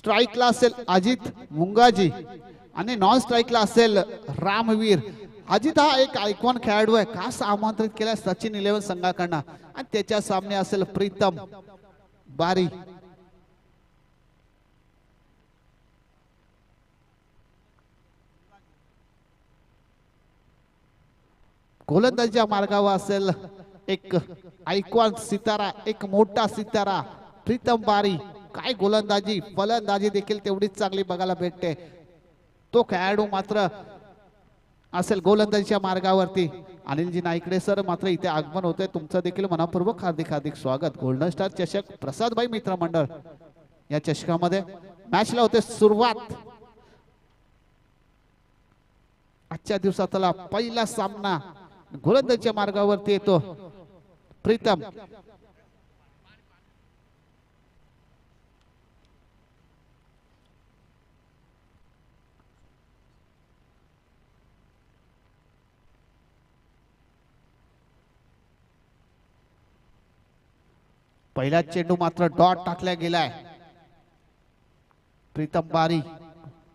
स्ट्राइकला असेल अजित मुंगाजी आणि नॉन स्ट्राइकला असेल रामवीर। अजित हा एक आयकॉन खेळाडू आहे, खास आमंत्रित केला सचिन 11 संघाकडनं आणि त्याच्या सामने असेल प्रीतम बारी। गोलंदाजीच्या मार्गावर असेल एक आयकॉन सितारा, एक मोठा सितारा प्रीतम बारी। काय गोलंदाजी, फलंदाजी देखील तेवढीच चांगली बघायला भेटते। तो खेळाडू मात्र असेल गोलंदाजीच्या मार्गावरती। अनिलजी नाईकडे सर मात्र इथे आगमन होते, तुमचं देखील मनपूर्वक हार्दिक हार्दिक स्वागत। गोल्डन स्टार चषक प्रसादभाई मित्र मंडळ या चषकामध्ये मॅचला होते सुरुवात। आजच्या दिवसातला पहिला सामना गोलंदाजीच्या मार्गावरती येतो प्रीतम। पहिला चेंडू मात्र डॉट टाकला गेलाय। प्रीतम बारी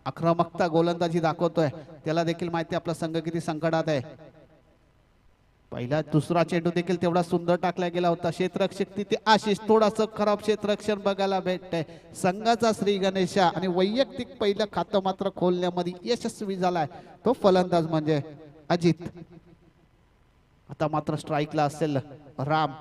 आक्रमकता गोलंदाजी दाखवतोय, त्याला देखील माहिती आपला संघ किती संकटात आहे। पहिला दुसरा चेंडू देखील तेवढा सुंदर टाकला गेला होता। क्षेत्ररक्षक तिथे आशिष, थोडासा खराब क्षेत्ररक्षण बघायला भेटतंय संघाचा श्री गणेशा आणि वैयक्तिक पहिलं खातं मात्र खोलण्यामध्ये यशस्वी झालाय तो फलंदाज म्हणजे अजित। आता मात्र स्ट्राइकला असेल राम।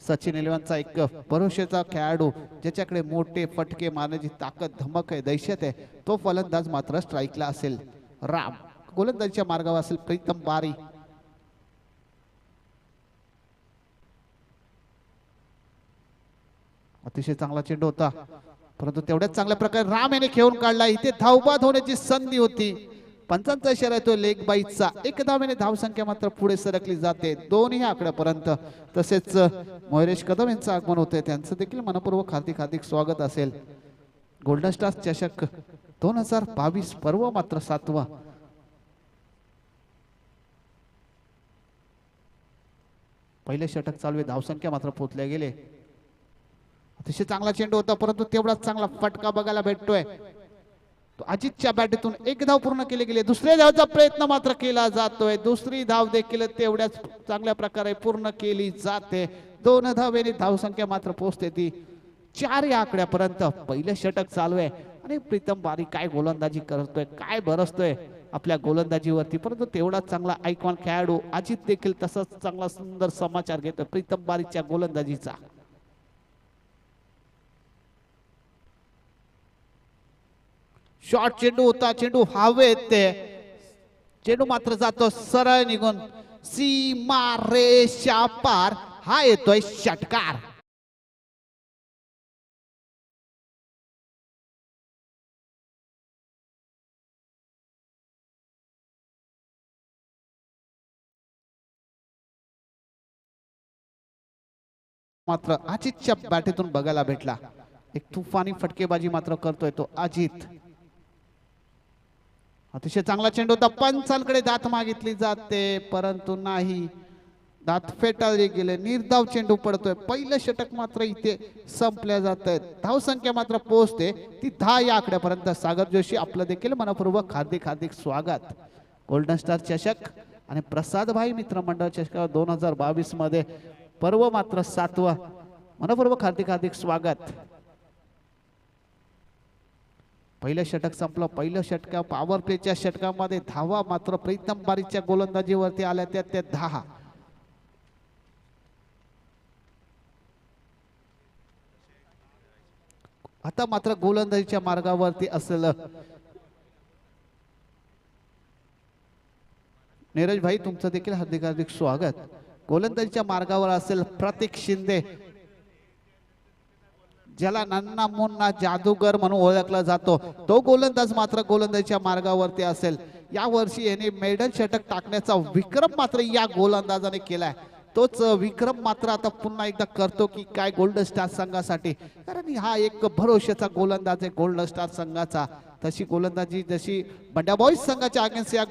सचिन 11चा एक भरोश्याचा खेळाडू ज्याच्याकडे मोठे फटके मारण्याची ताकद, धमक आहे, दहशत आहे, तो फलंदाज मात्र स्ट्राइकला असेल राम। गोलंदाजीच्या मार्गावर असेल प्रीतम बारी। अतिशय चांगला चेंडू होता, परंतु तेवढ्याच चांगल्या प्रकारे राम याने खेळून काढला। इथे धावबाद होण्याची संधी होती, पंचांचा इशारा येतो लेग बाईचा। एक धावेने धावसंख्या मात्र पुढे सरकली जाते दोन्ही आकड्यापर्यंत। तसेच मयुरेश कदम यांचं आगमन होते, त्यांचं देखील मनपूर्वक हार्दिक हार्दिक स्वागत असेल। गोल्डन स्टार चषक 2022 पर्व मात्र 7वा। पहिले षटक चालू आहे, धावसंख्या मात्र पोहोचल्या गेले। अतिशय चांगला चेंडू होता, परंतु तेवढाच चांगला फटका बघायला भेटतोय। अजितच्या बॅटीतून एक धाव पूर्ण केली गेली, दुसऱ्या धावचा प्रयत्न मात्र केला जातोय। दुसरी धाव देखील तेवढ्याच चांगल्या प्रकारे पूर्ण केली जाते। 2 धावेने धावसंख्या मात्र पोहोचते ती 4 या आकड्यापर्यंत। पहिले षटक चालू आहे आणि प्रीतम बारी काय गोलंदाजी करतोय, काय बरसतोय आपल्या गोलंदाजीवरती, परंतु तेवढाच चांगला आयकॉन खेळाडू अजित देखील तसाच चांगला सुंदर समाचार घेतोय प्रीतम बारीच्या गोलंदाजीचा। शॉर्ट चेंडू होता, चेंडू हवेत, चेंडू मात्र जातो सरळ निघून सीमा रेषा पार। हा येतोय षटकार। मात्र अजितच्या बॅटीतून बघायला भेटला, एक तुफानी फटकेबाजी मात्र करतोय तो अजित। अतिशय चांगला चेंडू होता, पंचांकडे दात मागितली जाते परंतु नाही, दात फेटाळले गेले, निर्धाव चेंडू पडतोय। पहिलं षटक मात्र इथे संपल्या जात आहे, धावसंख्या मात्र पोहोचते ती 10 या आकड्यापर्यंत। सागर जोशी आपलं देखील मनपूर्वक हार्दिक हार्दिक स्वागत। गोल्डन स्टार चषक आणि प्रसादभाई मित्र मंडळ चषक 2022 मध्ये पर्व मात्र 7वा, मनपूर्वक हार्दिक हार्दिक स्वागत। पहिलं षटक संपलं, पहिलं षटक पॉवर प्लेच्या षटकामध्ये धावा मात्र प्रीतम बारीच्या गोलंदाजीवरती आल्या त्या 10। आता मात्र गोलंदाजीच्या मार्गावरती असलं नीरज भाई, तुमचं देखील हार्दिक हार्दिक स्वागत। गोलंदाजीच्या मार्गावर असेल प्रतीक शिंदे, ज्याला नन्ना मुन्ना जादूगर म्हणून ओळखला जातो, तो गोलंदाज मात्र गोलंदाजीच्या मार्गावरती असेल। या वर्षी याने मेडल षटक टाकण्याचा विक्रम मात्र या गोलंदाजाने केलाय, तोच विक्रम मात्र आता पुन्हा एकदा करतो की काय गोल्डन स्टार संघासाठी, कारण हा एक भरोश्याचा गोलंदाज आहे गोल्डन स्टार संघाचा। तशी गोलंदाजी जशी बंड्या बॉईज संघाच्या अगेन्स्ट या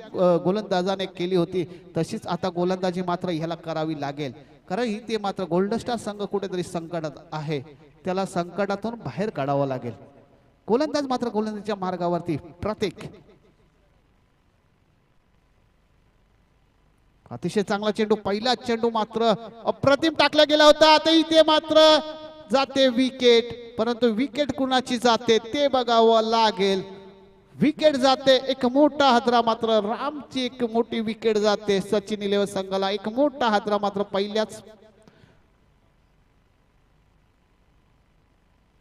गोलंदाजाने केली होती, तशीच आता गोलंदाजी मात्र ह्याला करावी लागेल, कारण इथे मात्र गोल्डन स्टार संघ कुठेतरी संकटात आहे, त्याला संकटातून बाहेर काढावं लागेल। गोलंदाज मात्र गोलंदाजीच्या मार्गावरती प्रतीक. अतिशय चांगला चेंडू, पहिला चेंडू मात्र अप्रतिम टाकला गेला होता. आता इथे मात्र जाते विकेट, परंतु विकेट कुणाची जाते ते बघावं लागेल. विकेट जाते, एक मोठा हादरा मात्र रामची एक मोठी विकेट जाते. सचिन 11 संघाला एक मोठा हादरा मात्र पहिल्याच.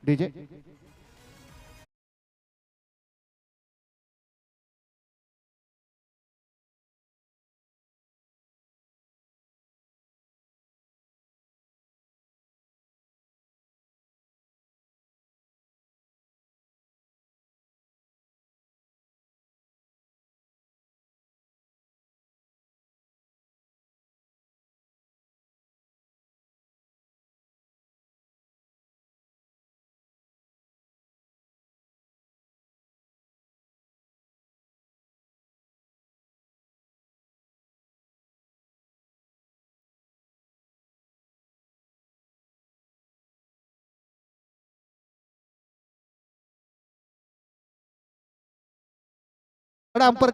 डीजे अंपर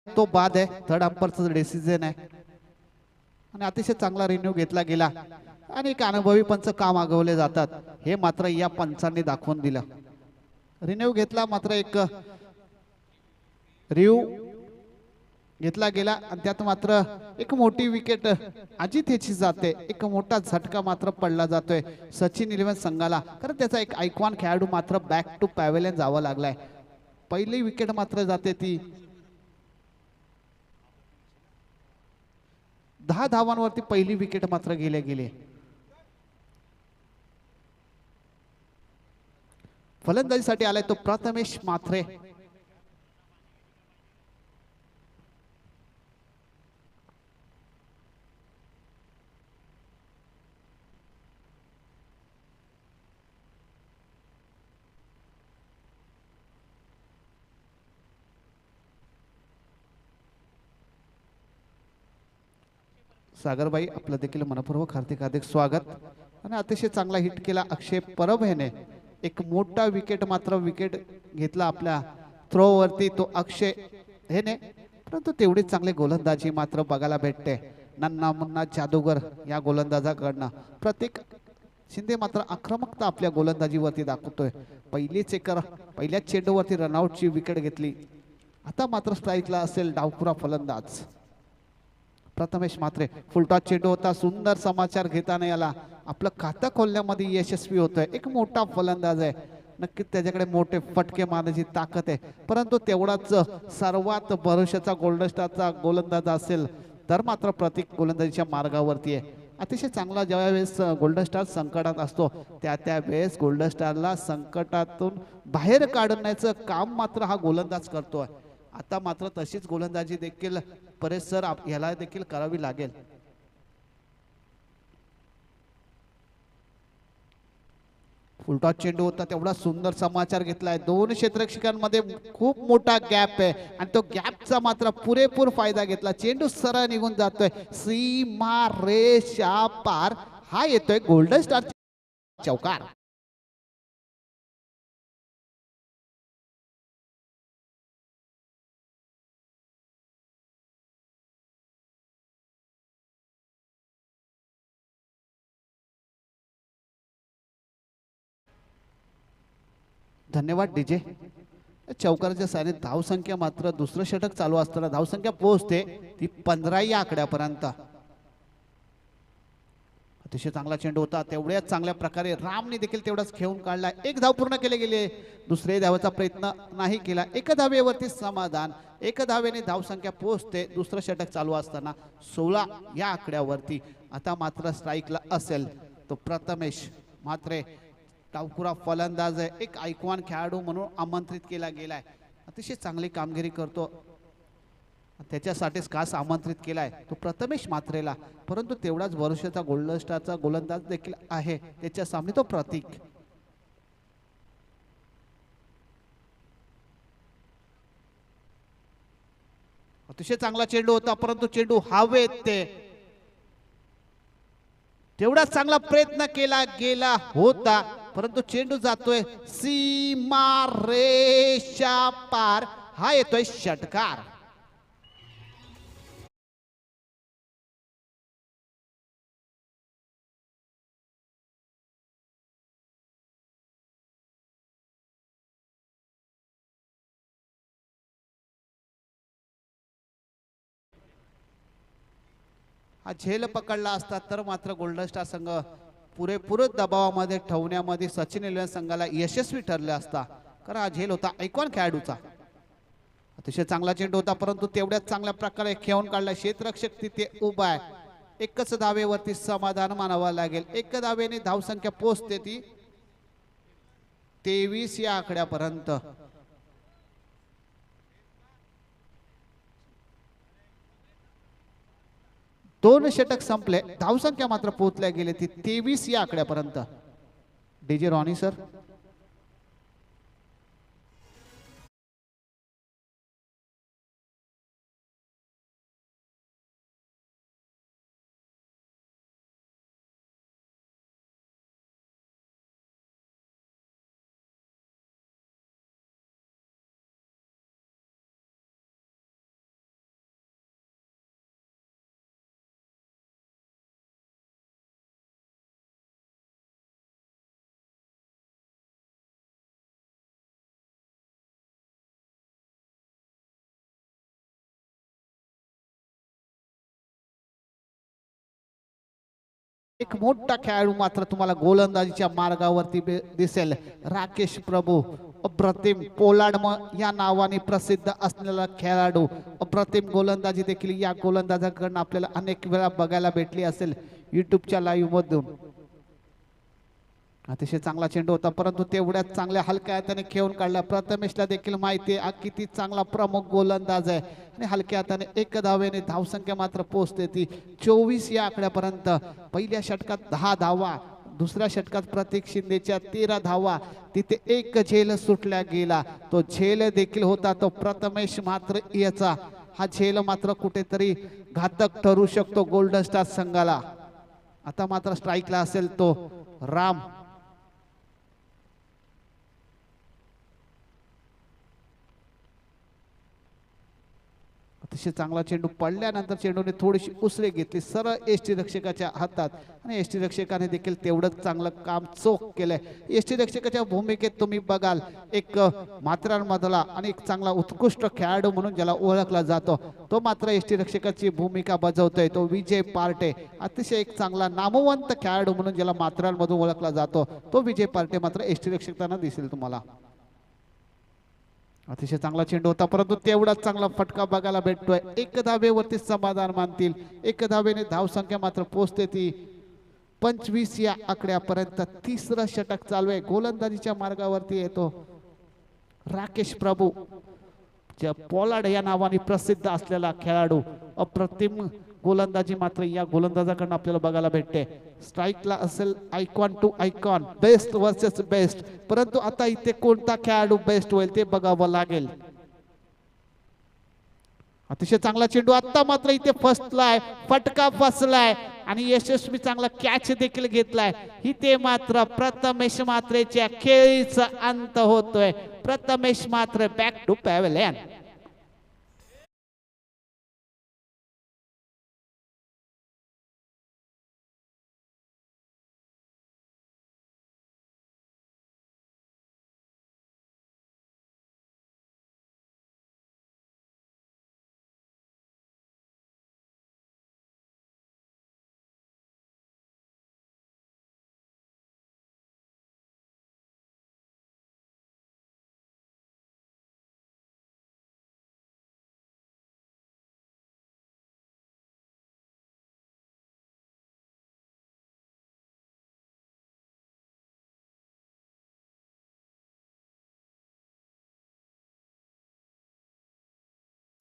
तो बाद आहे. थर्ड अंपरचं डिसिजन आहे आणि अतिशय चांगला रिन्यू घेतला गेला आणि एक अनुभवी पंच काम मागवले जातात हे मात्र या पंचांनी दाखवून दिलं. रिन्यू घेतला मात्र एक रिव्यू घेतला गेला आणि त्यात मात्र एक मोठी विकेट अजित याची जाते. एक मोठा झटका मात्र पडला जातोय सचिन 11 संघाला, कारण त्याचा एक आयकॉन खेळाडू मात्र बॅक टू पॅव्हेलियन जावं लागलाय. पहिली विकेट मात्र जाते ती 10 धावांवरती पहिली विकेट मात्र गेले. फलंदाजीसाठी आलाय तो प्रथमेश मात्रे. सागरबाई आपलं देखील मनपूर्वक हार्दिक स्वागत. आणि अतिशय चांगला हिट केला अक्षय परब याने. एक मोठा विकेट मात्र विकेट घेतला आपल्या थ्रो वरती तो अक्षय हेने, परंतु तेवढी चांगली गोलंदाजी मात्र बघायला भेटते नन्ना मुन्ना जादूगर या गोलंदाजाकडनं. प्रतीक शिंदे मात्र आक्रमकता आपल्या गोलंदाजीवरती दाखवतोय. पहिल्याच चेंडूवरती रनआउटची विकेट घेतली. आता मात्र स्ट्राईकला असेल डावखुरा फलंदाज प्रथमेश मात्रे. फुलटॉस चेंडू होता, सुंदर समाचार घेताना याला आपलं खातं खोलण्यामध्ये यशस्वी होतोय. एक मोठा फलंदाज आहे, नक्कीच त्याच्याकडे मोठे फटके मारण्याची ताकद आहे, परंतु तेवढाच सर्वात भरोशाचा गोल्डन स्टारचा गोलंदाज असेल तर मात्र प्रतीक गोलंदाजीच्या मार्गावरती आहे. अतिशय चांगला ज्या वेळेस गोल्डन स्टार संकटात असतो त्या वेळेस गोल्डन स्टारला संकटातून बाहेर काढण्याचं काम मात्र हा गोलंदाज करतोय. आता मात्र तशीच गोलंदाजी देखील परेश सर याला देखील करावी लागेल. फुलटॉस चेंडू होता, तेवढा सुंदर समाचार घेतलाय. दोन क्षेत्ररक्षकांमध्ये खूप मोठा गॅप आहे आणि तो गॅपचा मात्र पुरेपूर फायदा घेतला. चेंडू सरळ निघून जातोय सीमा रेषा पार. हा येतोय गोल्डन स्टार चौकार. धन्यवाद डीजे. चौकाराच्या साने धावसंख्या मात्र दुसरं षटक चालू असताना धावसंख्या पोहोचते ती 15 या आकड्यापर्यंत. अतिशय चांगला चेंडू होता, तेवढ्याच चांगल्या प्रकारे रामने देखील तेवढाच खेळून काढला. एक धाव पूर्ण केले गेले, दुसरे धावाचा प्रयत्न नाही केला. एक धावेवरती समाधान. एक धावेने धावसंख्या पोहोचते दुसरं षटक चालू असताना 16 या आकड्यावरती. आता मात्र स्ट्राईकला असेल तो प्रथमेश. मात्र डावखुरा फलंदाज आहे, एक आयकॉन खेळाडू म्हणून आमंत्रित केला गेलाय. अतिशय चांगली कामगिरी करतो, त्याच्यासाठीच खास आमंत्रित केलाय तो प्रथमेश मात्रेला. परंतु तेवढाच वर्षाचा गोल्डन स्टारचा गोलंदाज देखील आहे त्याच्या सामने तो प्रतीक. अतिशय चांगला चेंडू होता, परंतु चेंडू हवेत ते तेवढा चांगला प्रयत्न केला गेला होता, परंतु चेंडू जातोय सीमा रेषा पार. हा येतोय षटकार. हा झेल पकडला असता तर मात्र गोल्डन स्टार संघ पुरेपूर दबावामध्ये ठेवण्यामध्ये सचिन एल्वेन संघाला यशस्वी ठरले असता. कारण हा झेल होता आयकॉन खेळाडूचा. अतिशय चांगला चेंडू होता, परंतु तेवढ्याच चांगल्या प्रकारे खेळून काढला. क्षेत्ररक्षक तिथे उभा आहे. एकच धावेवरती समाधान मानावं लागेल. एक धावेने धावसंख्या पोहोचते ती 23 या आकड्यापर्यंत. दोन षटक संपले, धावसंख्या मात्र पोहोचल्या गेले ती 23 या आकड्यापर्यंत. DJ Ronnie sir. एक मोठा खेळाडू मात्र तुम्हाला गोलंदाजीच्या मार्गावरती दिसेल. राकेश प्रभू, अप्रतिम पोलार्ड या नावाने प्रसिद्ध असलेला खेळाडू. अप्रतिम गोलंदाजी देखील या गोलंदाजाकडून आपल्याला अनेक वेळा बघायला भेटली असेल युट्यूबच्या लाईव्ह मधून. अतिशय चांगला चेंडू होता, परंतु तेवढ्याच चांगल्या हलक्या हाताने खेळून काढला. प्रथमेशला देखील माहिती आहे किती चांगला प्रमुख गोलंदाज आहे आणि हलक्या हाताने एक धावेने धावसंख्या मात्र पोहोचते ती 24 या आकड्यापर्यंत. पहिल्या षटकात 10 धावा, दुसऱ्या षटकात प्रतीक शिंदेच्या 13 धावा. तिथे एक झेल सुटला गेला, तो झेल देखील होता तो प्रथमेश मात्र याचा. हा झेल मात्र कुठेतरी घातक ठरू शकतो गोल्डन स्टार संघाला. आता मात्र स्ट्राईकला असेल तो राम. अतिशय चांगला चेंडू पडल्यानंतर चेंडूने थोडीशी उसळी घेतली सरळ एसटी रक्षकाच्या हातात आणि एसटी रक्षकाने देखील तेवढंच चांगलं काम चोख केलंय. एसटी रक्षकाच्या भूमिकेत तुम्ही बघाल एक मात्रांमधला आणि एक चांगला उत्कृष्ट खेळाडू म्हणून ज्याला ओळखला जातो तो मात्र एसटी रक्षकाची भूमिका बजावतोय तो विजय पार्टे. अतिशय एक चांगला नामवंत खेळाडू म्हणून ज्याला मात्रांमधून ओळखला जातो तो विजय पार्टे मात्र एसटी रक्षकांना दिसेल तुम्हाला. अतिशय चांगला चेंडू होता, परंतु तेवढाच चांगला फटका बघायला भेटतोय. एक धावेवरती समाधान मानतील. एक धावेने धावसंख्या मात्र पोहोचते ती 25 या आकड्यापर्यंत. तिसरं षटक चालू आहे. गोलंदाजीच्या मार्गावरती येतो राकेश प्रभू, ज्या पोलार्ड या नावाने प्रसिद्ध असलेला खेळाडू. अप्रतिम गोलंदाजी मात्र या गोलंदाजाकडून आपल्याला बघायला भेटते. स्ट्राईकला असेल icon to icon, best versus best. परंतु आता इथे कोणता खेळाडू बेस्ट होईल ते बघावं लागेल. अतिशय चांगला चेंडू आता मात्र इथे फसलाय, फटका फसलाय आणि यशस्वी चांगला कॅच देखील घेतलाय. इथे मात्र प्रथमेश मात्रेच्या खेळीचा अंत होतोय. प्रथमेश मात्र बॅक टू पॅव्हलियन.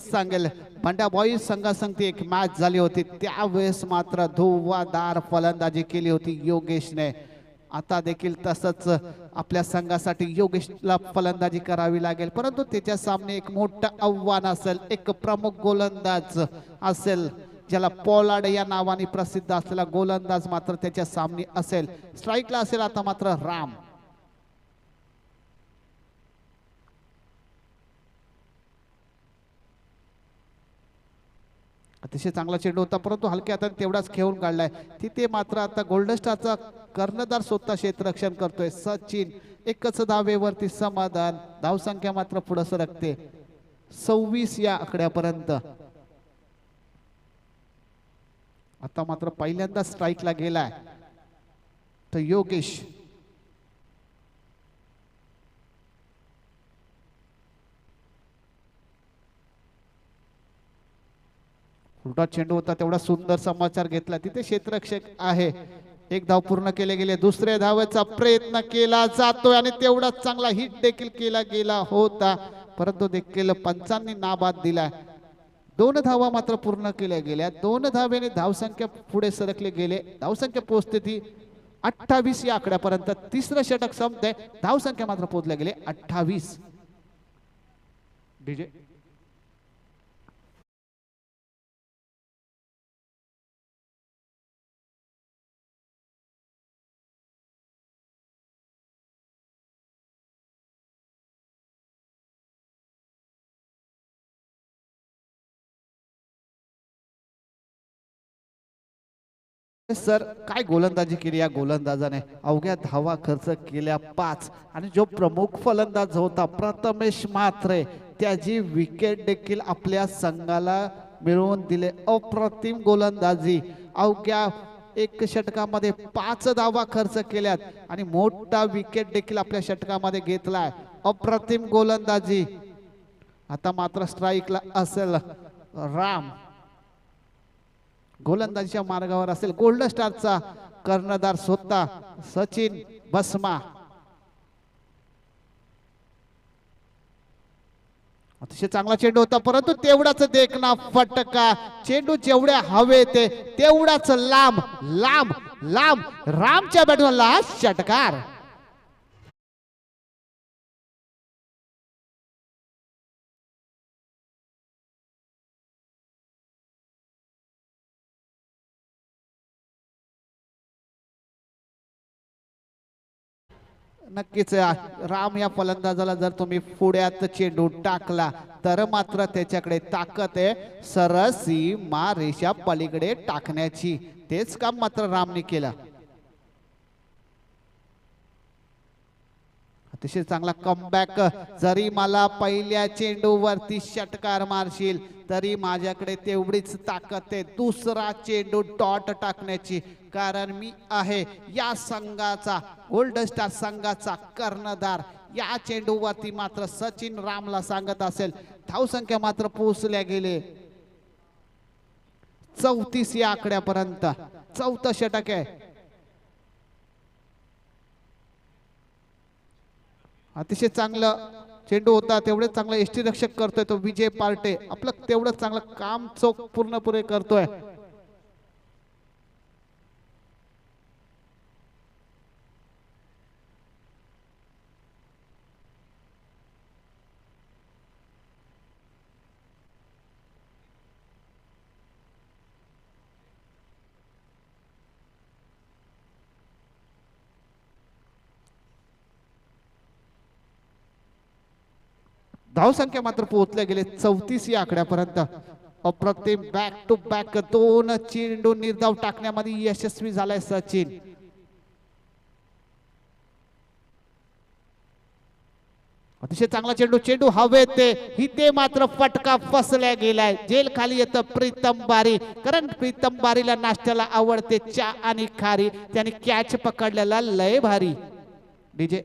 नक्कीच सांगेल, बंड्या बॉईज संघासंगती एक मॅच झाली होती, त्यावेळेस मात्र धुव्वाधार फलंदाजी केली होती योगेशने. आता देखील तसंच आपल्या संघासाठी योगेशला फलंदाजी करावी लागेल, परंतु त्याच्या सामने एक मोठं आव्हान असेल, एक प्रमुख गोलंदाज असेल, ज्याला पोलार्ड या नावाने प्रसिद्ध असलेला गोलंदाज मात्र त्याच्या सामने असेल. स्ट्राईकला असेल आता मात्र राम. अतिशय चांगला चेंडू होता, परंतु हलक्या हाताने तेवढाच खेळून काढलाय. तिथे मात्र आता गोल्डन स्टारचा कर्णधार स्वतः क्षेत्ररक्षण करतोय. सचिन एकच धावेवरती समाधान. धावसंख्या मात्र पुढे सरकते 26 या आकड्यापर्यंत. आता मात्र पहिल्यांदा स्ट्राईकला गेलाय तर योगेश. उलटा चेंडू होता, तेवढा सुंदर समाचार घेतला. तिथे क्षेत्ररक्षक आहे. एक धाव पूर्ण केले गेले. दुसऱ्या धावेचा प्रयत्न केला जातोय आणि तेवढाच चांगला हिट देखील केला गेला होता, परंतु देखील पंचांनी नाबाद दिला. 2 धावा मात्र पूर्ण केल्या गेल्या. 2 धावेने धावसंख्या पुढे सरकले गेले. धावसंख्या पोहोचते ती 28 या आकड्यापर्यंत. तिसरं षटक संपते, धावसंख्या मात्र पोहोचले गेले 28. डीजे सर, काय गोलंदाजी केली या गोलंदाजाने. अवघ्या धावा खर्च केल्या 5 आणि जो प्रमुख फलंदाज होता प्रथमेश म्हात्रे, त्याची विकेट देखील आपल्या संघाला मिळवून दिले. अप्रतिम गोलंदाजी. अवघ्या 1 षटकामध्ये 5 धावा खर्च केल्यात आणि मोठा विकेट देखील आपल्या षटकामध्ये घेतलाय. अप्रतिम गोलंदाजी. आता मात्र स्ट्राईकला असेल राम. गोलंदाजीच्या मार्गावर असेल गोल्डन स्टारचा कर्णधार स्वतः सचिन बसमा. अतिशय चांगला चेंडू होता, परंतु तेवढाच देखना फटका. चेंडू जेवढ्या हवे ते तेवढाच लांब लांब लांब. रामच्या बॅटला षटकार. नक्कीच राम या फलंदाजाला जर तुम्ही पुढ्यात चेंडू टाकला तर मात्र त्याच्याकडे ताकद आहे सरळ सीमा रेषा पलीकडे टाकण्याची. तेच काम मात्र रामने केलं. अतिशय चांगला कमबॅक. जरी मला पहिल्या चेंडूवरती षटकार मारशील तरी माझ्याकडे तेवढीच ताकद आहे दुसरा चेंडू डॉट टाकण्याची, कारण मी आहे या संघाचा गोल्डन स्टार संघाचा कर्णधार. या चेंडूवरती मात्र सचिन रामला सांगत असेल. धावसंख्या मात्र पोहोचल्या गेले 34 या आकड्यापर्यंत. 4थं षटक आहे. अतिशय चांगलं चेंडू होता, तेवढेच चांगलं एष्टी रक्षक करतोय तो विजय पार्टे. आपलं तेवढंच चांगलं काम चोख पूर्णपणे करतोय. धावसंख्या मात्र पोहोचले गेले 34 या आकड्यापर्यंत. अप्रतिम बॅक टू बॅक 2 चेंडू निर्धाव टाकण्यामध्ये यशस्वी झालाय सचिन. अतिशय चांगला चेंडू. चेंडू हवेत ते इथे मात्र फटका फसल्या गेलाय. जेल खाली येतं प्रीतम बारी, कारण प्रीतम बारीला नाश्त्याला आवडते चहा आणि खारी. त्याने कॅच पकडलेला लय भारी. डीजे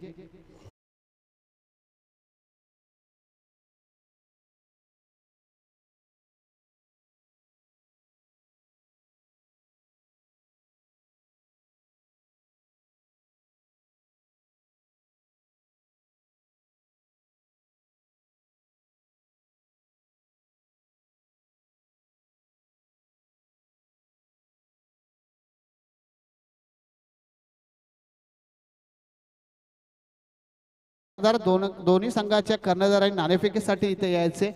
दोन्ही संघाच्या कर्णधारांनी नाणेफेकीसाठी इथे यायचे।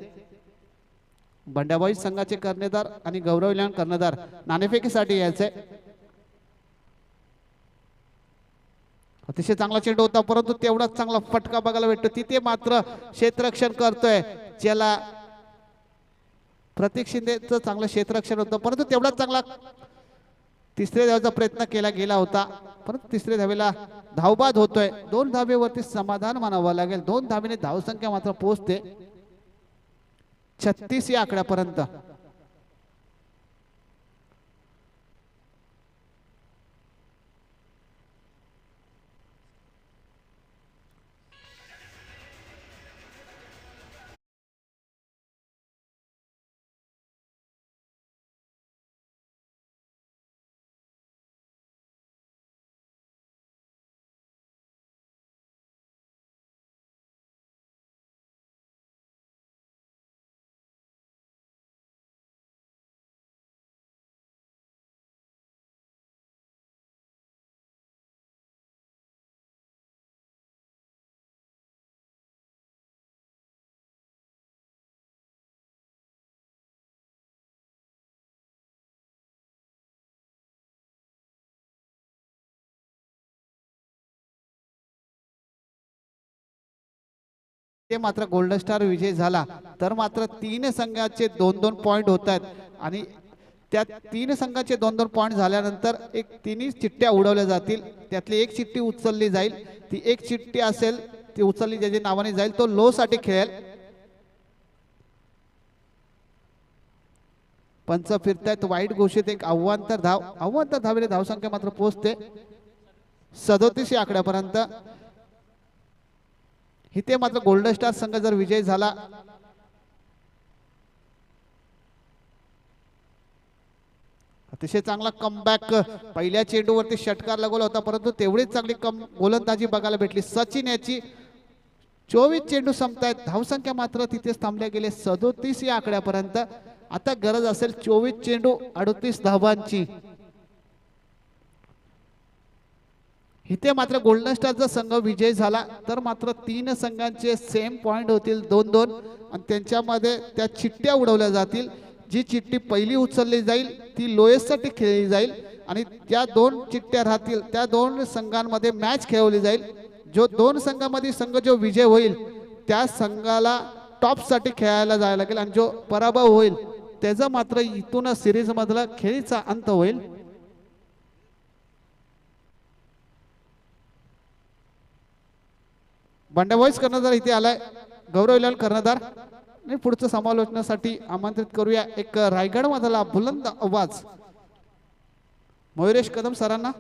बंड्याबाई संघाचे कर्णधार आणि गौरव इलान कर्णधार नाणेफेकीसाठी यायचे। अतिशय चांगला चेंडू होता परंतु तेवढाच चांगला फटका बघायला भेटतो। तिथे मात्र क्षेत्ररक्षण करतोय ज्याला प्रतीक शिंदेचं चांगलं क्षेत्ररक्षण होतं परंतु तेवढाच चांगला तिसऱ्या धावेचा प्रयत्न केला गेला होता परंतु तिसऱ्या धावेला धावबाद होतोय। 2 धावेवरती समाधान मानावं लागेल। 2 धावेने धावसंख्या मात्र पोहोचते 36 या आकड्यापर्यंत। ते मात्र गोल्डन स्टार विजय झाला तर मात्र 3 संघाचे 2-2 पॉइंट होत आहेत आणि त्या 3 संघाचे 2-2 पॉइंट झाल्यानंतर एक 3 चिठ्ठ्या उडवल्या जातील। त्यातली एक चिठ्ठी उचलली जाईल। ती एक चिठ्ठी असेल ती उचलली ज्याच्या नावाने जाईल तो लो साठी खेळेल। पंच फिरतायत वाईट घोषित एक अव्वांतर धावेने धावसंख्या मात्र पोहोचते 37 या आकड्यापर्यंत। इथे मात्र गोल्डन स्टार संघ जर विजय झाला अतिशय चांगला कमबॅक पहिल्या चेंडूवरती षटकार लगवला होता परंतु तेवढीच चांगली गोलंदाजी बघायला भेटली सचिन याची। 24 चेंडू संपतायत धावसंख्या मात्र तिथेच थांबल्या गेले 37 या आकड्यापर्यंत। आता गरज असेल 24 चेंडू 38 धावांची। इथे मात्र गोल्डन स्टारचा संघ विजय झाला तर मात्र 3 संघांचे सेम पॉइंट होतील 2-2 आणि त्यांच्यामध्ये त्या चिठ्ठ्या उडवल्या जातील। जी चिठ्ठी पहिली उचलली जाईल ती लोएस्ट साठी खेळली जाईल आणि त्या 2 चिठ्ठ्या राहतील त्या 2 संघांमध्ये मॅच खेळवली जाईल। जो 2 संघांमध्ये संघ जो विजय होईल त्या संघाला टॉप साठी खेळायला जायला लागेल आणि जो पराभव होईल त्याचा मात्र इथून सिरीज मधला खेळीचा अंत होईल। बंड्याबाईच कर्णधार इथे आलाय गौरव इलान कर्णधार आणि पुढच्या समालोचनासाठी आमंत्रित करूया एक रायगड मधला बुलंद आवाज मयुरेश कदम सरांना।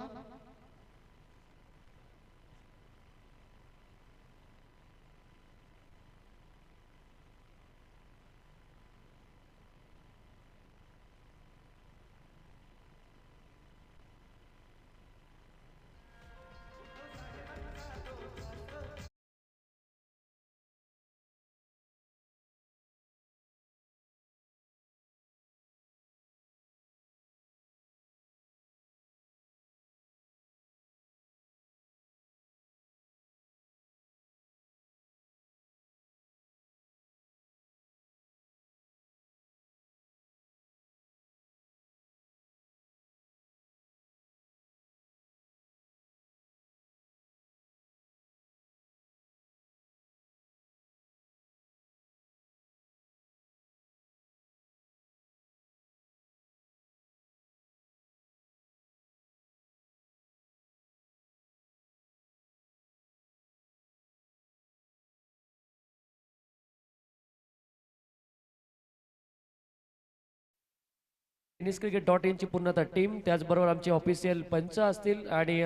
tenniscricket.in ची पूर्ण टीम त्याचबरोबर आमचे ऑफिशियल पंच असतील आणि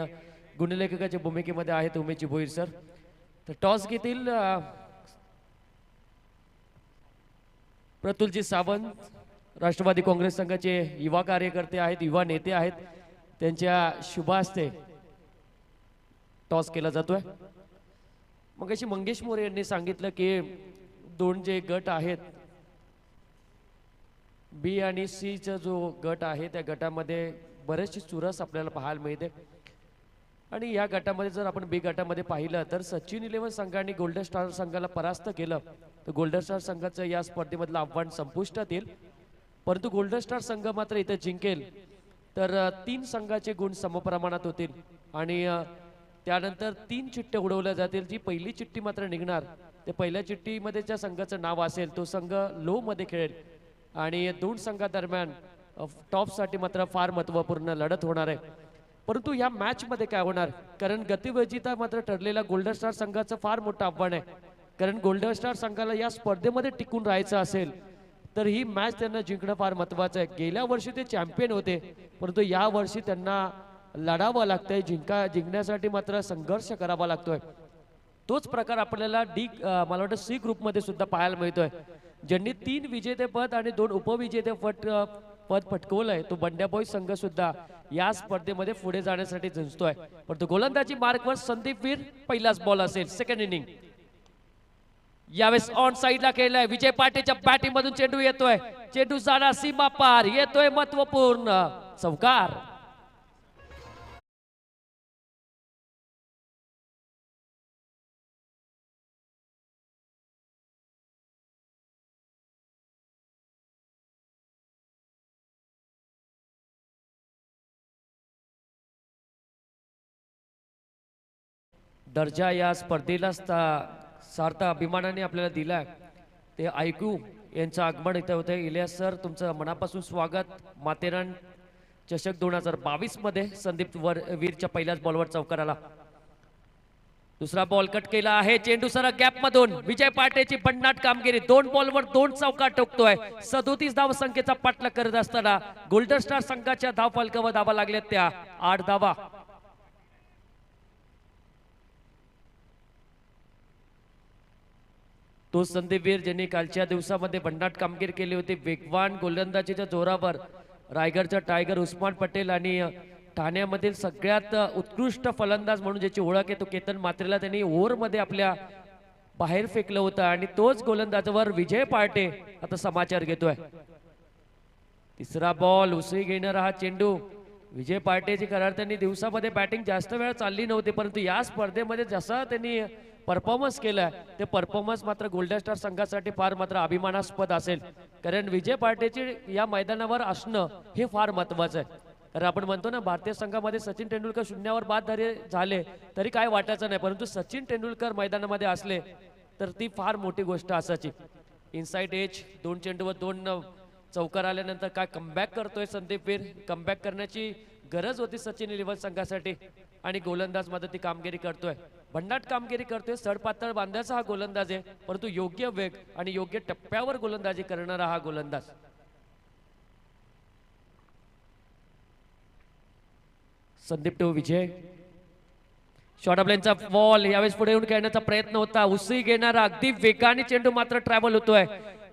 गुणलेखकाच्या भूमिकेमध्ये आहेत उमेशजी भोईर सर। तर टॉस घेतील प्रतुलजी सावंत राष्ट्रवादी काँग्रेस संघाचे युवा कार्यकर्ते आहेत युवा नेते आहेत त्यांच्या शुभ हस्ते टॉस केला जातोय। मग अशी मंगेश मोरे यांनी सांगितलं की 2 जे गट आहेत बी आणि सी चा जो गट आहे त्या गटामध्ये बरेचशी चुरस आपल्याला पाहायला मिळते। आणि या गटामध्ये जर आपण बी गटामध्ये पाहिलं तर सचिन 11 संघाने गोल्डन स्टार संघाला परास्त केलं, तर गोल्डन स्टार संघाचं या स्पर्धेमधलं आव्हान संपुष्टात येईल. परंतु गोल्डन स्टार संघ मात्र इथे जिंकेल तर 3 संघाचे गुण समप्रमाणात होतील आणि त्यानंतर 3 चिठ्ठ्या उडवल्या जातील. जी पहिली चिठ्ठी मात्र निघणार ते पहिल्या चिठ्ठीमध्ये ज्या संघाचं नाव असेल तो संघ लो मध्ये खेळेल आणि 2 संघादरम्यान टॉपसाठी मात्र फार महत्त्वपूर्ण लढत होणार आहे. परंतु या मॅच मध्ये काय होणार, कारण गतिविजेता मात्र ठरलेला गोल्डन स्टार संघाचं फार मोठं आव्हान आहे. कारण गोल्डन स्टार संघाला या स्पर्धेमध्ये टिकून राहायचं असेल तर ही मॅच त्यांना जिंकणं फार महत्त्वाचं आहे. गेल्या वर्षी ते चॅम्पियन होते, परंतु या वर्षी त्यांना लढावं लागतंय, जिंकण्यासाठी मात्र संघर्ष करावा लागतोय. तोच प्रकार आपल्याला मला वाटतं सी ग्रुपमध्ये सुद्धा पाहायला मिळतोय. ज्यांनी 3 विजेतेपद आणि 2 उपविजेतेपद पटकवलंय तो बंड्या बॉईज संघ सुद्धा या स्पर्धेमध्ये पुढे जाण्यासाठी झुंजतोय. परंतु गोलंदाजी मार्कवर संदीप वीर पहिलाच बॉल असेल सेकंड इनिंग. यावेळेस ऑन साइडला खेळलाय विजय पाटेच्या बॅटिंग मधून चेंडू येतोय, चेंडू जाणार सीमा पार, येतोय महत्वपूर्ण चौकार. दर्जा या स्पर्धेला सार्थ अभिमानाने आपल्याला दिलाय ते ऐकू यांचं आगमन इथे होते. इलियास सर तुमचं मनापासून स्वागत. माथेरान चषक 2022 मध्ये संदीप वीरच्या पहिल्याच बॉलवर चौकार आला. दुसरा बॉल कट केला आहे, चेंडू सरक गॅप मधून विजय पाटेची भन्नाट कामगिरी, 2 बॉलवर 2 चौकार टोकतोय. 37 धाव संख्येचा पाठलाग करत असताना गोल्डन स्टार संघाच्या धाव फलकावर धावा लागल्यात त्या 8 धावा. तो संदीप वीर ज्यांनी कालच्या दिवसामध्ये भन्नाट कामगिरी केली होती. वेगवान गोलंदाजीच्या जोरावर रायगडचा टायगर उस्मान पटेल आणि ठाण्यामधील सगळ्यात उत्कृष्ट फलंदाज म्हणून ज्याची ओळख आहे तो केतन मात्रेला त्यांनी ओव्हरमध्ये आपल्या बाहेर फेकलं होतं आणि तोच गोलंदाजावर विजय पाटे आता समाचार घेतोय. तिसरा बॉल उसळी घेणारा हा चेंडू विजय पाटेची करार त्यांनी दिवसामध्ये बॅटिंग जास्त वेळ चालली नव्हती, परंतु या स्पर्धेमध्ये जसा त्यांनी परफॉर्मन्स केलाय ते परफॉर्मन्स मात्र गोल्डन स्टार संघासाठी फार मात्र अभिमानास्पद असेल. कारण विजय पाटेची या मैदानावर असणं हे फार महत्वाचं आहे. कारण आपण म्हणतो ना भारतीय संघामध्ये सचिन तेंडुलकर शून्यावर बाद झाले तरी काय वाटायचं नाही, परंतु सचिन तेंडुलकर मैदानामध्ये असले तर ती फार मोठी गोष्ट असायची. इनसाइड एज 2 चेंडूवर 2 चौकार आल्यानंतर काय कमबॅक करतोय संदीप वीर. कमबॅक करण्याची गरज होती सचिन 11 संघासाठी आणि गोलंदाज मध्ये ती कामगिरी करतोय, भन्नाट कामगिरी करतोय. सडपातळ बांधायचा हा गोलंदाज आहे, परंतु योग्य वेग आणि योग्य टप्प्यावर गोलंदाजी करणारा हा गोलंदाज. संदीप टू विजय शॉर्ट ऑफलाईनचा बॉल यावेळेस पुढे येऊन खेळण्याचा प्रयत्न होता. उसळी घेणारा अगदी वेगाने चेंडू मात्र ट्रॅव्हल होतोय.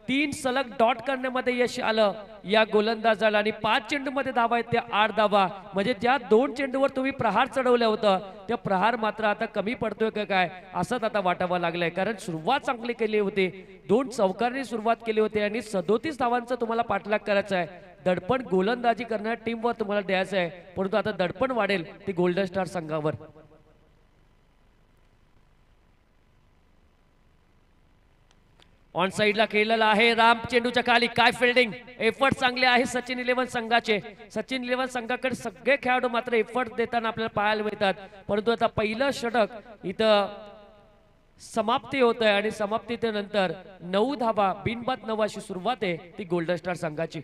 3 सलग डॉट करण्यामध्ये यश आलं या गोलंदाजाला आणि 5 चेंडूमध्ये धावा आहेत त्या 8 धावा. म्हणजे ज्या 2 चेंडूवर तुम्ही प्रहार चढवलं होतं त्या प्रहार मात्र आता कमी पडतोय का काय असंच आता वाटावं लागलंय. कारण सुरुवात चांगली केली होती, 2 चौकारने सुरुवात केली होती आणि 37 धावांचा तुम्हाला पाठलाग करायचा आहे. दडपण गोलंदाजी करणाऱ्या टीमवर तुम्हाला द्यायचं आहे, परंतु आता दडपण वाढेल ती गोल्डन स्टार संघावर. ऑन साइडला खेळलेला आहे राम, चेंडूच्या खाली काय फिल्डिंग, एफर्ट चांगले आहे सचिन 11 संघाचे. सचिन 11 संघाकडे सगळे खेळाडू मात्र एफर्ट देताना आपल्याला पाहायला मिळतात, परंतु आता पहिलं षटक इथं समाप्ती होत आहे आणि समाप्तीच्या नंतर 9 धावा बिनबाद 9 अशी सुरुवात आहे ती गोल्डन स्टार संघाची.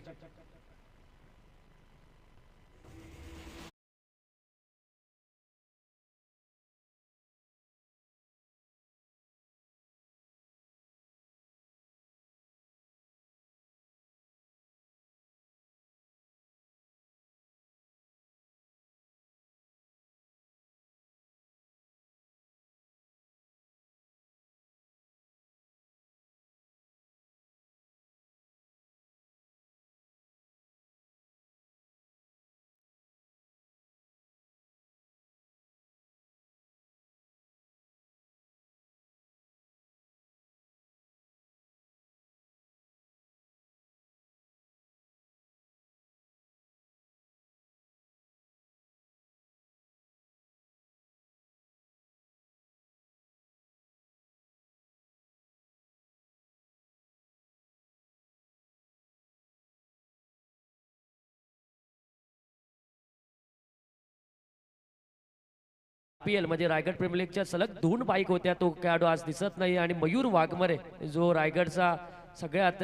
IPL म्हणजे रायगड प्रीमियर लीगच्या सलग 2 बाईक होत्या, तो खेळाडू आज दिसत नाही. आणि मयूर वाघमरे जो रायगडचा सगळ्यात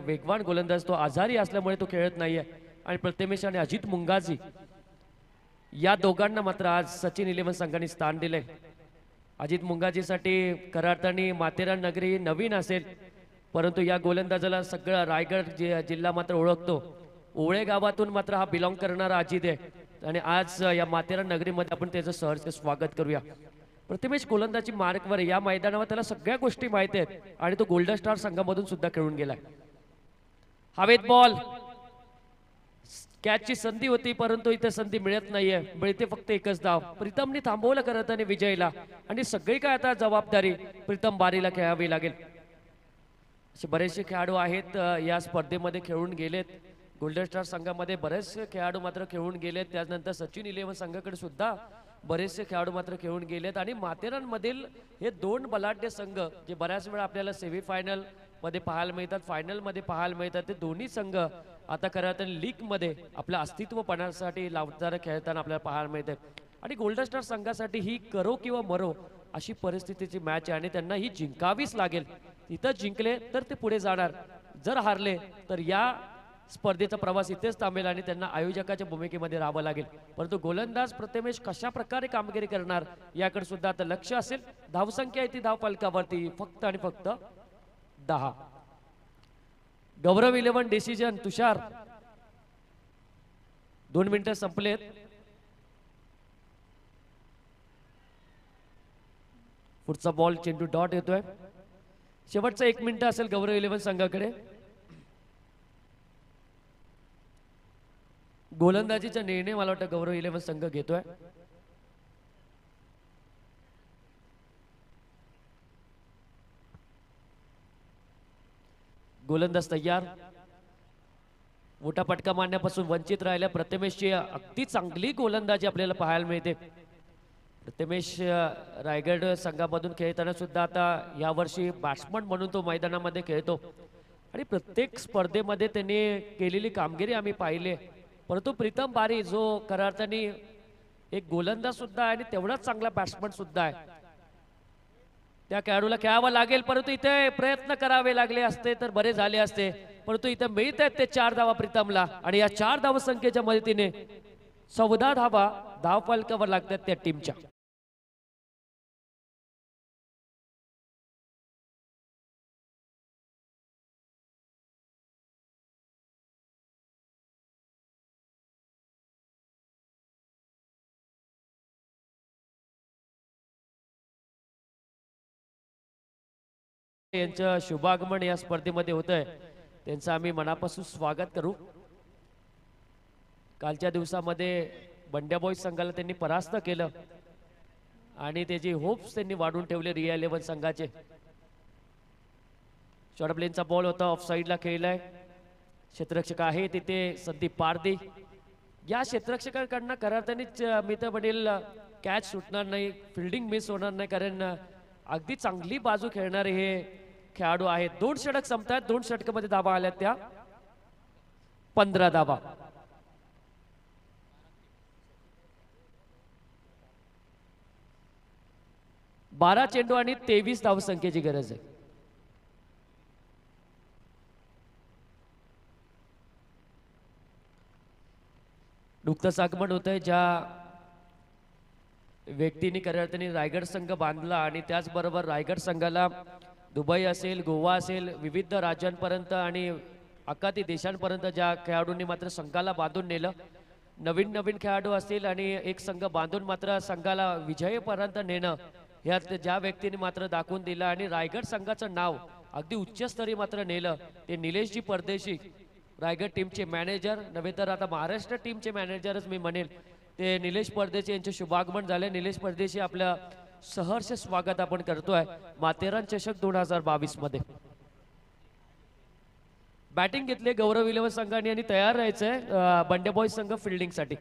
वेगवान गोलंदाज, तो आजारी असल्यामुळे तो खेळत नाहीये. आणि प्रथमेश आणि अजित मुंगाजी या दोघांना मात्र आज सचिन 11 संघाने स्थान दिले. अजित मुंगाजीसाठी खऱ्या अर्थाने माथेरान नगरी ही नवीन असेल, परंतु या गोलंदाजाला सगळं रायगड जिल्हा मात्र ओळखतो. ओळे गावातून मात्र हा बिलॉंग करणारा अजित आहे. आणि आज या माथेरान नगरीमध्ये आपण त्याचं सहर्ष स्वागत करूया. प्रथमेश गोलंदाजी मार्कवर या मैदानावर त्याला सगळ्या गोष्टी माहिती आहेत आणि तो गोल्डन स्टार संघामधून सुद्धा खेळून गेलाय. हवेत बॉल, कॅचची संधी होती परंतु इथे संधी मिळत नाहीये, मिळते फक्त एकच धाव. प्रीतमने थांबवलं करत आणि विजयला, आणि सगळी काय आता जबाबदारी प्रीतम बारीला खेळावी लागेल. असे बरेचसे खेळाडू आहेत या स्पर्धेमध्ये खेळून गेलेत. गोल्डन स्टार संघामध्ये बरेचसे खेळाडू मात्र खेळून गेलेत. त्यानंतर सचिन 11 संघाकडे सुद्धा बरेचसे खेळाडू मात्र खेळून गेलेत. आणि माथेरानमधील हे 2 बलाढ्य संघ जे बऱ्याच वेळा आपल्याला सेमीफायनल मध्ये पाहायला मिळतात, फायनल मध्ये पाहायला मिळतात, ते दोन्ही संघ आता खरं तर लीग मध्ये आपल्या अस्तित्वपणासाठी लावताना खेळताना आपल्याला पाहायला मिळते. आणि गोल्डन स्टार संघासाठी ही करो किंवा मरो अशी परिस्थितीची मॅच आहे आणि त्यांना ही जिंकावीच लागेल. इथं जिंकले तर ते पुढे जाणार, जर हारले तर या स्पर्धेचा प्रवास इथेच थांबेल आणि त्यांना आयोजकाच्या भूमिकेमध्ये राहावं लागेल. परंतु गोलंदाज प्रथमेश कशा प्रकारे कामगिरी करणार याकडे सुद्धा आता लक्ष असेल. धावसंख्या आहे ती धाव फलकावरती फक्त आणि फक्त 10. गौरव 11 डिसिजन तुषार. 2 मिनिटं संपलेत. पुढचा बॉल चेंडू डॉट येतोय. शेवटचा 1 मिनिट असेल गौरव 11 संघाकडे. गोलंदाजीचा निर्णय मला वाटतं गौरव 11 संघ घेतोय. गोलंदाज तयार. मोठा फटका मारण्यापासून वंचित राहिल्या प्रथमेशची अगदी चांगली गोलंदाजी आपल्याला पाहायला मिळते. प्रथमेश रायगड संघामधून खेळताना सुद्धा आता यावर्षी बॅट्समन म्हणून तो मैदानामध्ये खेळतो आणि प्रत्येक स्पर्धेमध्ये त्यांनी केलेली कामगिरी आम्ही पाहिली. परंतु प्रीतम बारी जो खऱ्या अर्थाने एक गोलंदाज सुद्धा आहे आणि तेवढाच चांगला बॅट्समन सुद्धा आहे, त्या खेळाडूला खेळावं लागेल. परंतु इथे प्रयत्न करावे लागले असते तर बरे झाले असते, परंतु इथे मिळत आहेत ते 4 धावा प्रीतमला. आणि या 4 धाव संख्येच्या मदतीने 14 धावा धाव फलकावर लागतात त्या टीमच्या. यांचं शुभागमन या स्पर्धेमध्ये होत आहे, त्यांचं आम्ही मनापासून स्वागत करू. कालच्या दिवसामध्ये बंड्या बॉईज संघाला त्यांनी परास्त केलं आणि त्याची होप्स त्यांनी वाढून ठेवले रिया 11 संघाचे. शॉर्ट प्लेनचा बॉल होता, ऑफ साईडला खेळलाय. क्षेत्ररक्षक आहे तिथे संदीप पारदी. या क्षेत्ररक्षकांकडनं खऱ्या अर्थानेच मी तर म्हणेल कॅच सुटणार नाही, फिल्डिंग मिस होणार नाही, कारण अगदी चांगली बाजू खेळणारे हे खेळाडू आहेत. 2 षटक संपतात, 2 षटकामध्ये धावा आल्या त्या 15 धावा. बारा चेंडू आणि 23 धावसंख्येची गरज आहे. नुकतंच आगमन होत आहे ज्या व्यक्तीने खऱ्या अर्थाने रायगड संघ बांधला आणि त्याचबरोबर रायगड संघाला दुबई असेल, गोवा असेल, विविध राज्यांपर्यंत आणि अकाती देशांपर्यंत ज्या खेळाडूंनी मात्र संघाला बांधून नेलं. नवीन खेळाडू असतील आणि एक संघ बांधून मात्र संघाला विजयपर्यंत नेणं ह्यात ज्या व्यक्तीने मात्र दाखवून दिलं आणि रायगड संघाचं नाव अगदी उच्चस्तरी मात्र नेलं ते निलेशजी परदेशी, रायगड टीमचे मॅनेजर, नव्हे तर आता महाराष्ट्र टीमचे मॅनेजरच मी म्हणेल, ते निलेश परदेशी यांचे शुभागमन झाले. निलेश परदेशी आपलं सहर्ष स्वागत आपण करतोय माथेरान चषक 2022 मध्ये. बॅटिंग घेतले गौरव 11 संघाने आणि तयार राहायचंय बंडे बॉयज संघ फिल्डिंग साठी.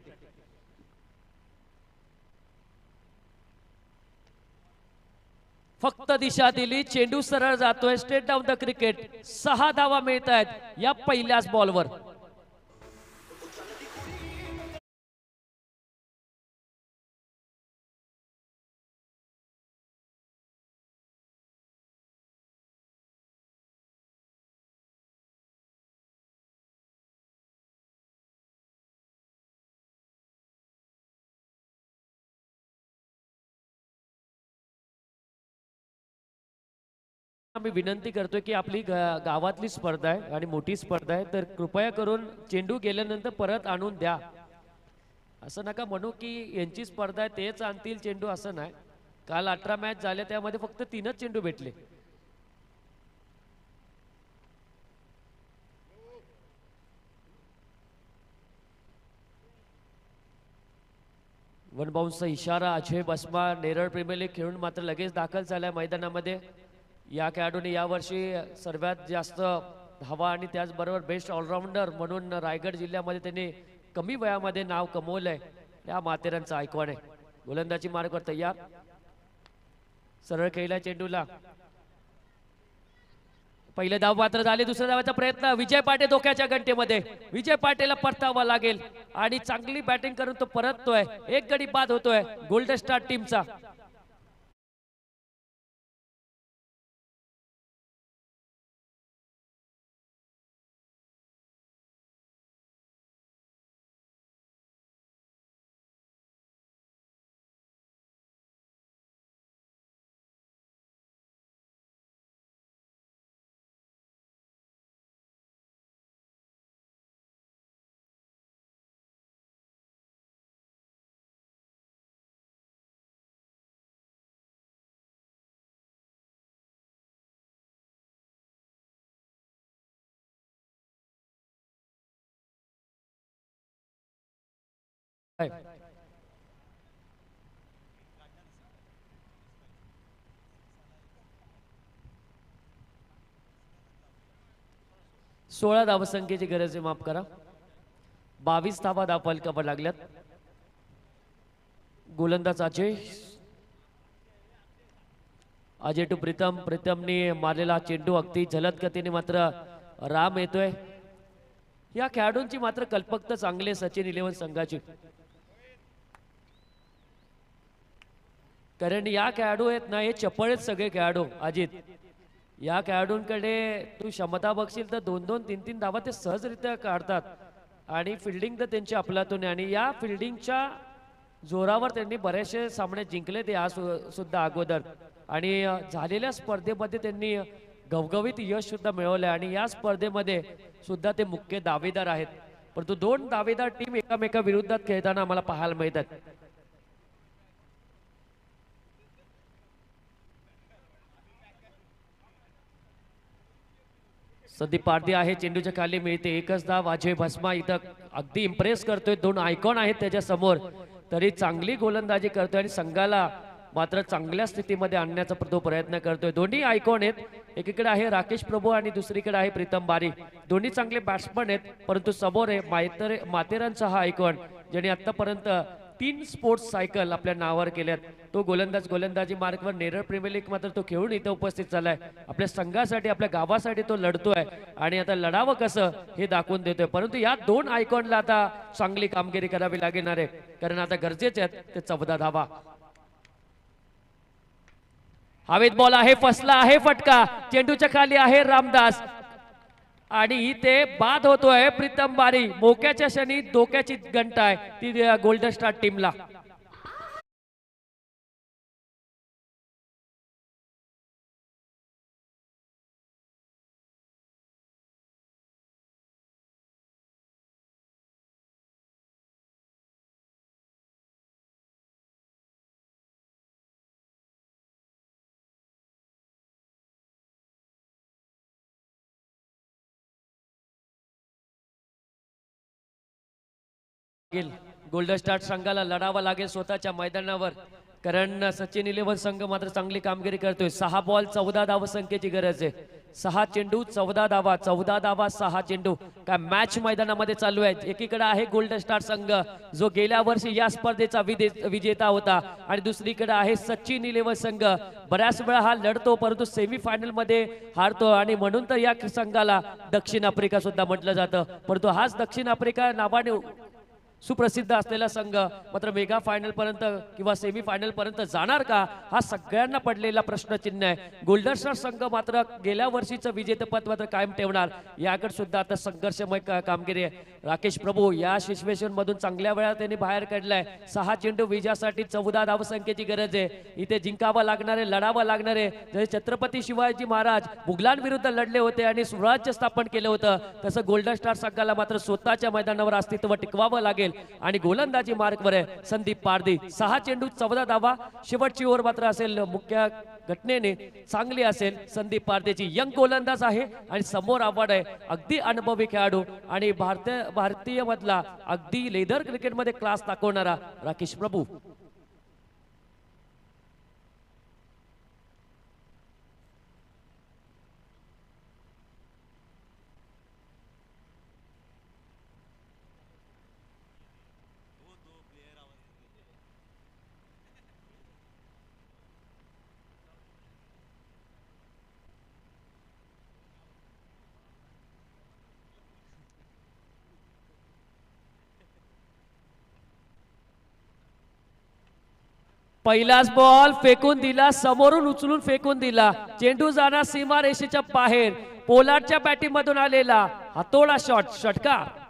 फक्त दिशा दिली, चेंडू सरळ जातोय, स्ट्रेट डाऊन द क्रिकेट. 6 धावा मिळत आहेत या पहिल्याच बॉलवर. आम्ही विनंती करतोय की आपली गावातली स्पर्धा आहे आणि मोठी स्पर्धा आहे, तर कृपया करून चेंडू गेल्यानंतर परत आणून द्या. असं नका म्हणू की यांची स्पर्धा आहे तेच आणतील चेंडू, असं नाही. काल 18 मॅच झाल्या त्यामध्ये फक्त 3च चेंडू भेटले. वन बाउन्सचा इशारा. अजय बसमा नेरळ प्रीमियर लीग खेळून मात्र लगेच दाखल झालाय मैदानामध्ये. या खेळाडूने यावर्षी सर्वात जास्त धावा आणि त्याचबरोबर बेस्ट ऑलराऊंडर म्हणून रायगड जिल्ह्यामध्ये त्यांनी कमी वयामध्ये नाव कमवलंय. या माथेरानचा आयकॉन आहे. गोलंदाजी मार्गवर तयार. सरळ खेळला चेंडूला. पहिले धाव मात्र झाले. दुसऱ्या धावाचा प्रयत्न. विजय पाटे धोक्याच्या घंटेमध्ये. विजय पाटेला परतावा लागेल आणि चांगली बॅटिंग करून तो परततोय. एक गडी बाद होतोय गोल्डन स्टार टीमचा. काय 16 धावसंख्येची गरज आहे, माफ करा. 22 धावा धाव फलकावर लागल्यात. गोलंदाज अजय टू प्रीतम. प्रीतमने मारलेला चेंडू अगदी जलद गतीने मात्र राम येतोय. या खेळाडूंची मात्र कल्पकता चांगली आहे सचिन 11 संघाची. कारण या खेळाडू आहेत ना, हे चपळ आहेत सगळे खेळाडू. अजित, या खेळाडूंकडे तू क्षमता बघशील तर 2-2, 3-3 धावा ते सहजरित्या काढतात आणि फिल्डिंग तर त्यांची अफलातून आहे. आणि या फिल्डिंगच्या जोरावर त्यांनी बरेचसे सामने जिंकले ते आज सुद्धा अगोदर. आणि झालेल्या स्पर्धेमध्ये त्यांनी घवघवीत यश सुद्धा मिळवलंय आणि या स्पर्धेमध्ये सुद्धा ते मुख्य दावेदार आहेत. परंतु 2 दावेदार टीम एकामेका विरोधात खेळताना आम्हाला पाहायला मिळतात. संदीप पारधी आहे. चेंडूच्या खाली मिळते एकच धाव. अजय भस्मा इथं अगदी इम्प्रेस करतोय. 2 आयकॉन आहेत त्याच्या समोर, तरी चांगली गोलंदाजी करतोय आणि संघाला मात्र चांगल्या स्थितीमध्ये आणण्याचा तो प्रयत्न करतोय. दोन्ही आयकॉन आहेत. एकीकडे आहे राकेश प्रभू आणि दुसरीकडे आहे प्रीतम बारी. दोन्ही चांगले बॅट्समन आहेत, परंतु समोर आहे माथेरानचा हा आयकॉन ज्याने आतापर्यंत 3 स्पोर्ट्स सायकल आपल्या नावावर केल्यात. तो गोलंदाजी मार्गवर नेरळ प्रीमियर लीग मात्र तो खेळून इथं उपस्थित झालाय. आपल्या संघासाठी, आपल्या गावासाठी तो लढतोय आणि आता लढावं कसं हे दाखवून देतोय. परंतु या 2 आयकॉनला आता चांगली कामगिरी करावी लागणार आहे, कारण आता गरजेचे आहेत ते 14 धावा. हवेत बॉल आहे, फसला आहे फटका. चेंडूच्या खाली आहे रामदास आणि ते बाद होतोय. प्रीतम बारी मोक्याच्या क्षणी धोक्याची घंटा आहे ती गोल्डन स्टार टीमला. गोल्डन स्टार संघाला लढावा लागेल स्वतःच्या मैदानावर, कारण सचिन 11 संघ मात्र चांगली कामगिरी करतोय. 6 बॉल 14 धाव संख्येची गरज आहे. 6 चेंडू 14 धावा, 14 धावा 6 चेंडू. काय मॅच मैदानामध्ये चालू आहे. एकीकडे आहे गोल्डन स्टार संघ जो गेल्या वर्षी या स्पर्धेचा विजेता होता आणि दुसरीकडे आहे सचिन 11 संघ. बऱ्याच वेळा हा लढतो परंतु सेमीफायनल मध्ये हारतो आणि म्हणून तर या संघाला दक्षिण आफ्रिका सुद्धा म्हटलं जातं. परंतु हाच दक्षिण आफ्रिका नावाने सुप्रसिद्ध असलेला संघ मात्र मेगा फायनल पर्यंत किंवा सेमी फायनल पर्यंत जाणार का हा सगळ्यांना पडलेला प्रश्नचिन्ह आहे. गोल्डन स्टार संघ मात्र गेल्या वर्षीचं विजेतेपद मात्र कायम ठेवणार याकडे सुद्धा आता संघर्षमय कामगिरी आहे. राकेश प्रभू या सिच्युएशन मधून चांगल्या वेळा त्यांनी बाहेर काढलाय. 6 चेंडू विजयासाठी 14 धावसंख्येची गरज आहे. इथे जिंकावं लागणार आहे, लढावं लागणार आहे. जसे छत्रपती शिवाजी महाराज मुघलांविरुद्ध लढले होते आणि स्वराज्य स्थापन केलं होतं तसं गोल्डन स्टार संघाला मात्र स्वतःच्या मैदानावर अस्तित्व टिकवावं लागेल आणि गोलंदाजी मार्कवर आहे संदीप पारधी. 6 चेंडू 14 धावा. शेवटची ओव्हर मात्र असेल मुख्य घटनेने चांगली असेल. संदीप पारधेची यंग गोलंदाज आहे आणि समोर आव्हान आहे अगदी अनुभवी खेळाडू आणि भारतीय मधला अगदी लेदर क्रिकेटमध्ये क्लास दाखवणारा राकेश प्रभू. पहिलाच बॉल फेकून दिला, समोरून उचलून फेकून दिला. चेंडू जाणार सीमारेषेच्या बाहेर. पोलार्डच्या बॅटिंग मधून आलेला हातोडा शॉट, षटकार.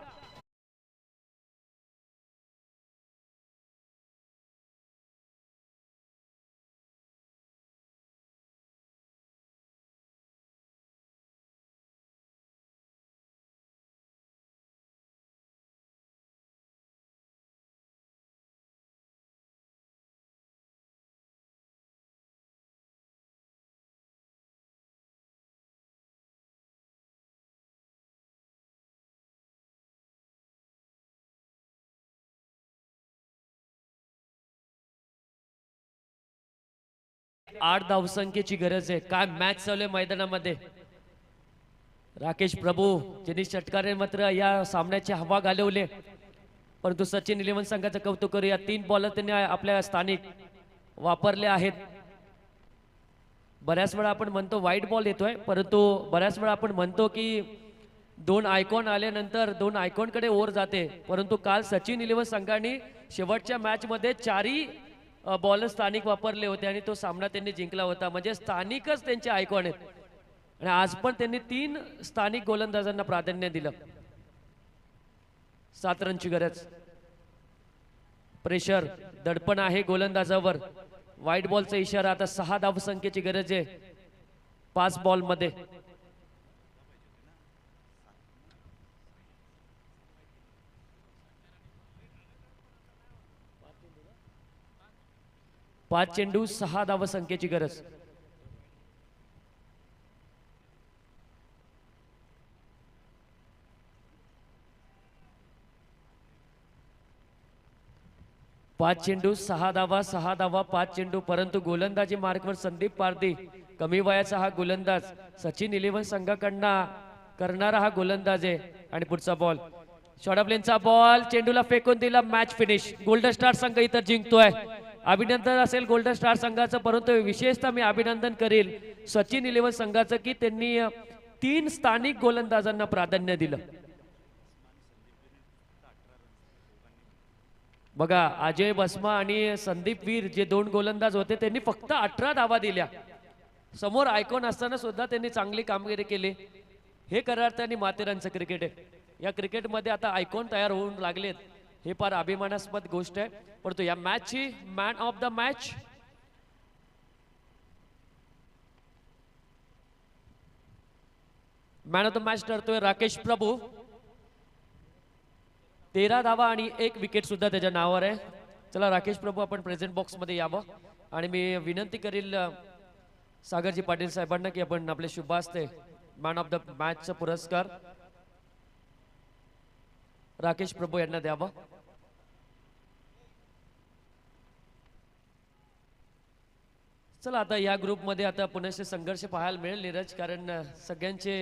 आठ धावसंख्येची गरज आहे. काय मॅच चालू आहे मैदानामध्ये. राकेश प्रभू ज्यांनी षटकारे मात्र या सामन्याची हवा घालवले परंतु सचिन 11 संघाचं कौतुक करूया. 3 बॉलर त्यांनी आपल्या स्थानिक वापरले आहेत. बऱ्याच वेळा आपण म्हणतो वाईट बॉल येतोय परंतु बऱ्याच वेळा आपण म्हणतो की 2 आयकॉन आल्यानंतर 2 आयकॉन कडे ओव्हर जाते परंतु काल सचिन 11 संघाने शेवटच्या मॅच मध्ये 4ही बॉलर स्थानिक वापरले होते आणि तो सामना त्यांनी जिंकला होता. म्हणजे स्थानिकच त्यांचे आयकॉन आहेत आणि आज पण त्यांनी 3 स्थानिक गोलंदाजांना प्राधान्य दिलं. 7 रनची गरज. प्रेशर दडपण आहे गोलंदाजावर. व्हाईट बॉलचा इशारा. आता 6 धावसंख्येची गरज आहे 5 बॉल मध्ये. पाच चेंडू 6 धावसंख्येची गरज. पाच चेंडू 6 धावा 6 धावा 5 चेंडू परंतु गोलंदाजी मार्कवर संदीप पारधी. कमी वयाचा हा गोलंदाज सचिन 11 संघाकडनं करणारा हा गोलंदाज आहे. आणि पुढचा बॉल शॉर्ट प्लेनचा बॉल चेंडूला फेकून दिला. Match finish. गोल्डन स्टार संघ इथं जिंकतोय. अभिनंदन असेल गोल्डन स्टार संघाचं परंतु विशेषतः मी अभिनंदन करेल सचिन 11 संघाचं की त्यांनी 3 स्थानिक गोलंदाजांना प्राधान्य दिलं. बघा अजय बसमा आणि संदीप वीर जे 2 गोलंदाज होते त्यांनी फक्त 18 धावा दिल्या. समोर आयकॉन असताना सुद्धा त्यांनी चांगली कामगिरी केली. हे खऱ्या अर्थाने माथेरानचं क्रिकेट आहे. या क्रिकेटमध्ये आता आयकॉन तयार होऊन लागलेत. हे फार अभिमानास्पद गोष्ट आहे. परंतु या मॅचची मॅन ऑफ द मॅच ठरतोय राकेश प्रभू. 13 धावा आणि 1 विकेट सुद्धा त्याच्या नावावर आहे. चला राकेश प्रभू आपण प्रेझेंट बॉक्स मध्ये यावं आणि मी विनंती करील सागरजी पाटील साहेबांना की आपण आपले शुभ हस्ते मॅन ऑफ द मॅचचा पुरस्कार राकेश प्रभू यांना द्यावा. चला आता या ग्रुपमध्ये आता पुन्हा संघर्ष पाहायला मिळेल नीरज कारण सगळ्यांचे